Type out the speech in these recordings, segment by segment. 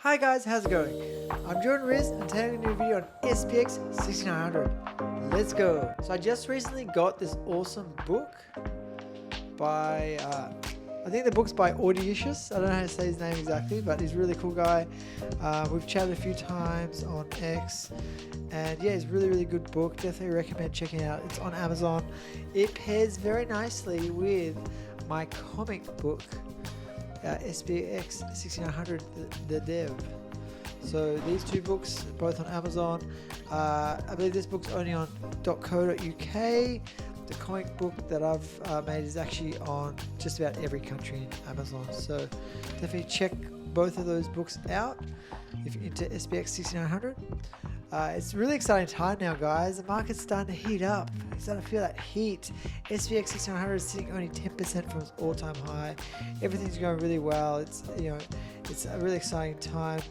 Hi guys, how's it going? I'm Jordan Riz and today I'm going to do a video on SPX 6900. Let's go! So I just recently got this awesome book by, I think the book's by Audacious. I don't know how to say his name exactly, but he's a really cool guy. We've chatted a few times on X, and yeah, it's a really good book. Definitely recommend checking it out. It's on Amazon. It pairs very nicely with my comic book, SPX 6900, the dev. So these two books, both on Amazon. I believe this book's only on .co.uk. The comic book that I've made is actually on just about every country in Amazon. So definitely check both of those books out if you're into SPX 6900. It's a really exciting time now, guys. The market's starting to heat up. It's starting to feel that heat. SPX 6900 is sitting only 10% from its all-time high. Everything's going really well. It's a really exciting time.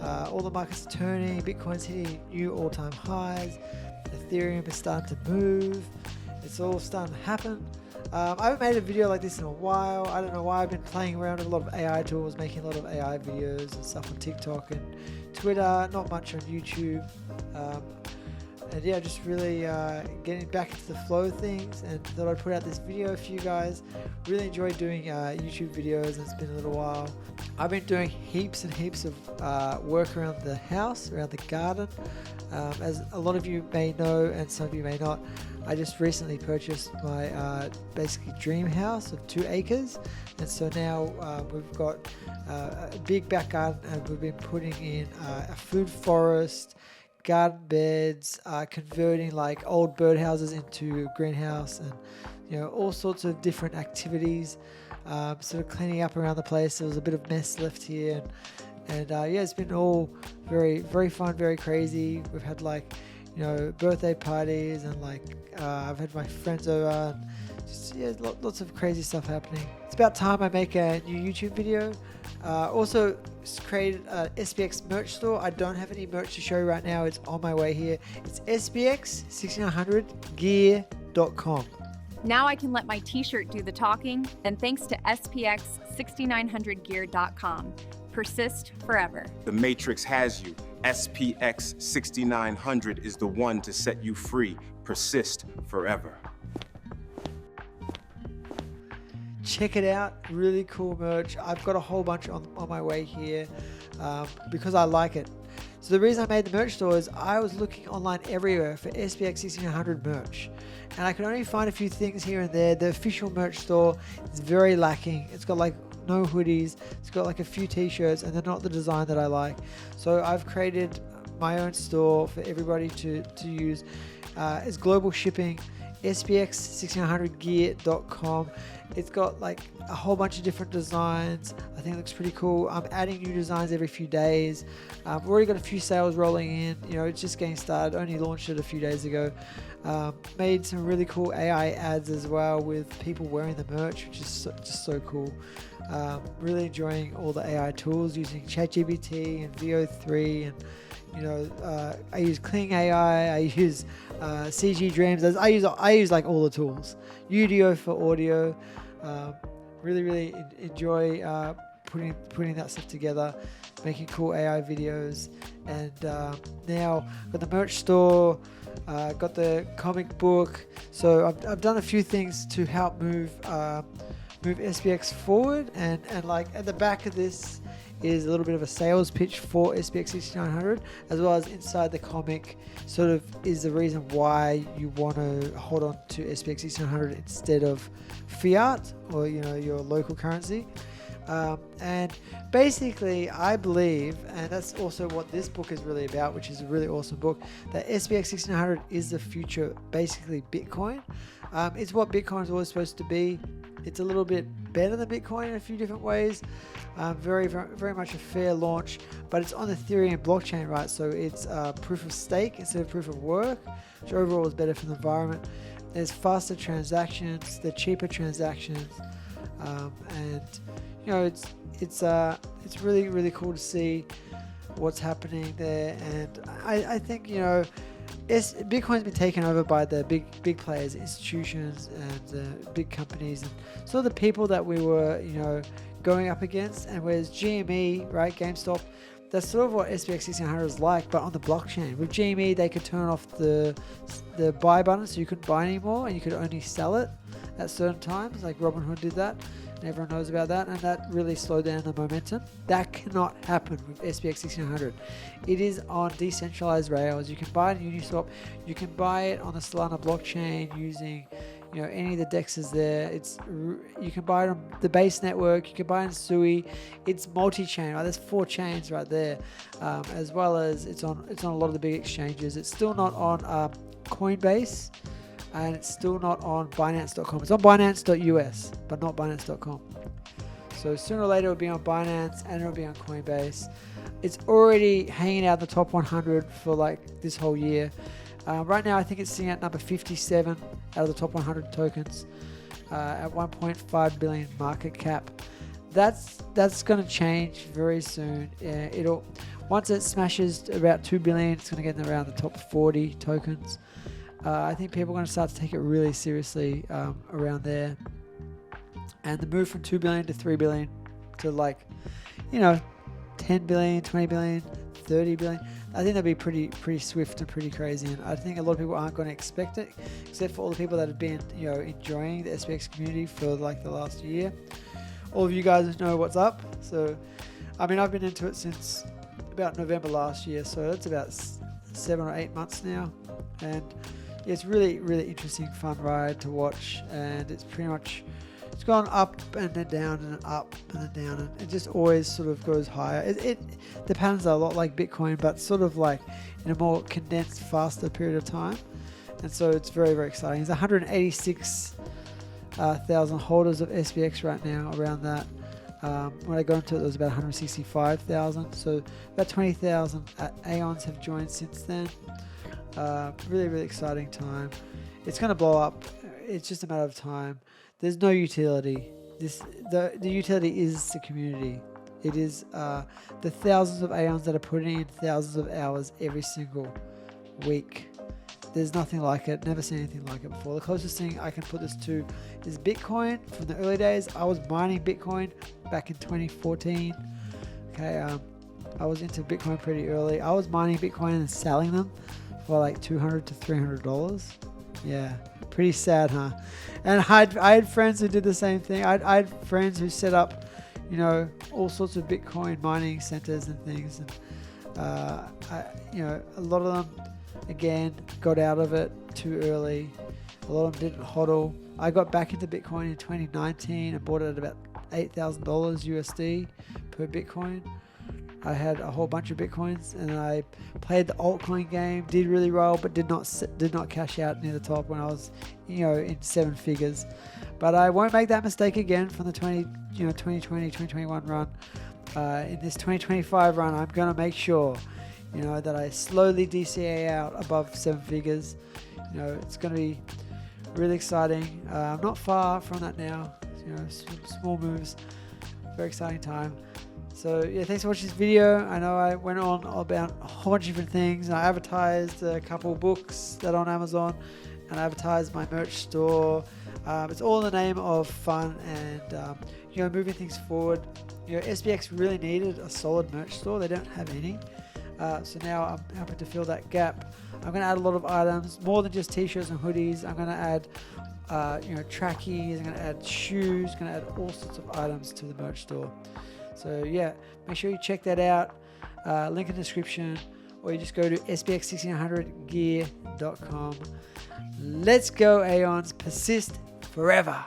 All the markets are turning. Bitcoin's hitting new all-time highs. Ethereum is starting to move. It's all starting to happen. I haven't made a video like this in a while. I don't know why. I've been playing around with a lot of AI tools, making a lot of AI videos and stuff on TikTok and Twitter, not much on YouTube. And yeah, just really getting back into the flow of things, and thought I'd put out this video for you guys. Really enjoy doing YouTube videos, and it's been a little while. I've been doing heaps and heaps of work around the house, around the garden. As a lot of you may know, and some of you may not, I just recently purchased my basically dream house of 2 acres, and so now we've got a big back garden, and we've been putting in a food forest, garden beds, converting like old birdhouses into a greenhouse, and all sorts of different activities. Sort of cleaning up around the place. There was a bit of mess left here, and yeah, it's been all very fun, very crazy. We've had birthday parties, and I've had my friends over, and just lots of crazy stuff happening. It's about time I make a new YouTube video. Also created a SPX merch store. I don't have any merch to show you right now. It's on my way here. It's SPX6900gear.com. Now I can let my t-shirt do the talking, and thanks to SPX6900gear.com. Persist forever. The Matrix has you. SPX 6900 is the one to set you free. Persist forever. Check it out. Really cool merch. I've got a whole bunch on my way here because I like it. So the reason I made the merch store is I was looking online everywhere for SPX 1600 merch, and I could only find a few things here and there. The official merch store is very lacking. It's got no hoodies. It's got a few t-shirts, and they're not the design that I like. So I've created my own store for everybody to use. It's global shipping. SPX1600gear.com. It's got a whole bunch of different designs. I think it looks pretty cool. I'm adding new designs every few days. I've already got a few sales rolling in. It's just getting started. Only launched it a few days ago. Made some really cool AI ads as well with people wearing the merch, which is just so cool. Really enjoying all the AI tools using ChatGPT and VO3, and I use Kling AI, I use CG Dreams. I use all the tools. Udio for audio. Really enjoy putting that stuff together, making cool AI videos, and now got the merch store, got the comic book. So I've done a few things to help move SPX forward, and at the back of this is a little bit of a sales pitch for SPX 6900, as well as inside the comic sort of is the reason why you want to hold on to SPX 6900 instead of fiat or your local currency. And basically I believe, and that's also what this book is really about, which is a really awesome book, that SPX 1600 is the future, basically Bitcoin. It's what Bitcoin is always supposed to be. It's a little bit better than Bitcoin in a few different ways. Very much a fair launch, but it's on the Ethereum blockchain, right? So it's proof of stake instead of proof of work, which overall is better for the environment. There's faster transactions, they're cheaper transactions, and it's really cool to see what's happening there. And I think Bitcoin's been taken over by the big players, institutions, and big companies, and sort of the people that we were going up against. And whereas GME, right, GameStop, that's sort of what SPX 1600 is like, but on the blockchain. With GME, they could turn off the buy button, so you couldn't buy anymore, and you could only sell it at certain times. Like Robinhood did that, and everyone knows about that, and that really slowed down the momentum. That cannot happen with SPX 1600. It is on decentralized rails. You can buy it in Uniswap. You can buy it on the Solana blockchain using, you know, any of the dexes there. You can buy it on the base network. You can buy it in Sui. It's multi-chain. Right? There's 4 chains right there, as well as it's on a lot of the big exchanges. It's still not on Coinbase, and it's still not on Binance.com. It's on Binance.us, but not Binance.com. So sooner or later it'll be on Binance and it'll be on Coinbase. It's already hanging out in the top 100 for like this whole year. Right now I think it's sitting at number 57 out of the top 100 tokens, at 1.5 billion market cap. That's going to change very soon. Once it smashes about 2 billion, it's going to get around the top 40 tokens. I think people are going to start to take it really seriously around there. And the move from 2 billion to 3 billion to, like, you know, 10 billion, 20 billion, 30 billion, I think that'd be pretty swift and pretty crazy. And I think a lot of people aren't going to expect it, except for all the people that have been, you know, enjoying the SPX community for like the last year. All of you guys know what's up. So, I mean, I've been into it since about November last year, so it's about 7 or 8 months now. And yeah, it's really interesting, fun ride to watch, and it's pretty much, it's gone up and then down and up and then down, and it just always sort of goes higher. The patterns are a lot like Bitcoin, but sort of like in a more condensed, faster period of time. And so it's very exciting. There's 186,000 holders of SPX right now, around that. When I got into it, there was about 165,000. So about 20,000 Aeons have joined since then. Really exciting time. It's going to blow up. It's just a matter of time. There's no utility. The utility is the community. It is the thousands of Aeons that are putting in thousands of hours every single week. There's nothing like it. Never seen anything like it before. The closest thing I can put this to is Bitcoin. From the early days, I was mining Bitcoin back in 2014. Okay, I was into Bitcoin pretty early. I was mining Bitcoin and selling them for like $200 to $300. Yeah, pretty sad, huh? And I had friends who did the same thing. I had friends who set up, you know, all sorts of Bitcoin mining centers and things. And you know, a lot of them, again, got out of it too early. A lot of them didn't hodl. I got back into Bitcoin in 2019 and bought it at about $8,000 USD per Bitcoin. I had a whole bunch of Bitcoins, and I played the altcoin game, did really well, but did not cash out near the top when I was, you know, in 7 figures. But I won't make that mistake again from the 2020-2021 run. In this 2025 run, I'm going to make sure, you know, that I slowly DCA out above 7 figures. You know, it's going to be really exciting. I'm not far from that now. You know, small moves. Very exciting time. So yeah, thanks for watching this video. I know I went on about a whole bunch of different things. I advertised a couple books that are on Amazon, and I advertised my merch store. It's all in the name of fun and you know, moving things forward. You know, SPX really needed a solid merch store. They don't have any. So now I'm helping to fill that gap. I'm going to add a lot of items, more than just t-shirts and hoodies. I'm going to add you know, trackies. I'm going to add shoes. Going to add all sorts of items to the merch store. So yeah, make sure you check that out. Link in the description, or you just go to spx1600gear.com. Let's go, Aeons. Persist forever.